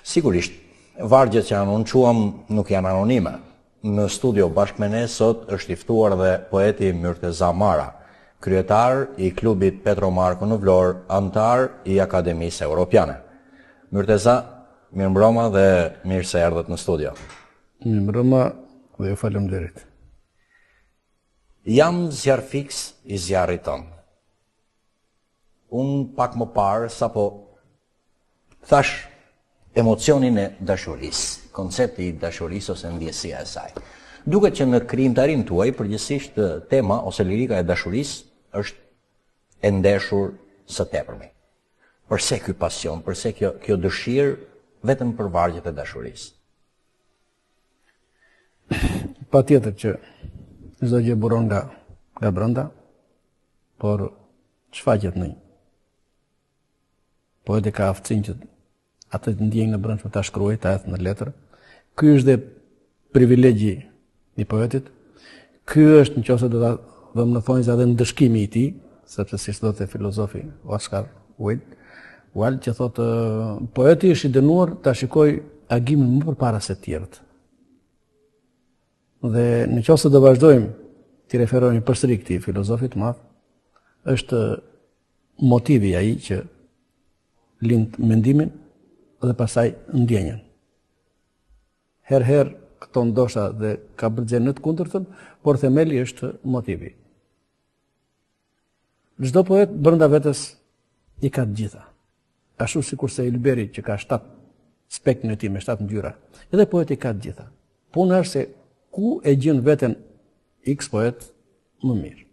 Sigurisht, vargjet që anoncuam nuk janë anonime. Në studio bashkë me ne sot është i ftuar dhe poeti Myrteza Mara, kryetar i klubit Petro Marko në Vlorë, antar i Akademisë Europiane. Myrteza, mirëmbroma dhe mirë se erdhët në studio. Mirëmbroma dhe ju faleminderit. Jam zjarr fiks i zjarrit tënd. Unë pak më parë sapo thash emocionin e dashurisë, koncepti i dashurisë ose ndjesia e saj. Duket që në krijimtarinë tuaj përgjithsisht tema ose lirika e dashurisë është e ndeshur së tepërmi. Përse ky pasion, përse kjo dëshirë vetëm për vargjet e dashurisë? Patjetër që çdo gjë buron nga brenda, por shfaqet në një. Poeti ka aftësinë që atë të ndjejnë në brendshme ta shkruaj, ta hedh në letër. Ky është dhe privilegji i poetit. Ky është, nëse do ta vëmë në thonjza, edhe ndëshkimi i tij, sepse si thotë filozofi Oscar Wilde që thotë poeti është i dënuar ta shikoj agimin më përpara se të tjerët. Dhe nëse do vazhdojmë të referohemi përsëri këtij filozofi të madh, është motivi ai që lind mendimin dhe pastaj ndjenjen. Herë këto ndoshta dhe ka bërgjën në të kundërtën, por themeli është motivi. Çdo poet brenda vetes i ka të gjitha. Ashtu sikurse Ilberi që ka 7 spektin e tij me 7 ngjyra, edhe poeti ka të gjitha. Puna është se ku e gjen veten X poet më mirë.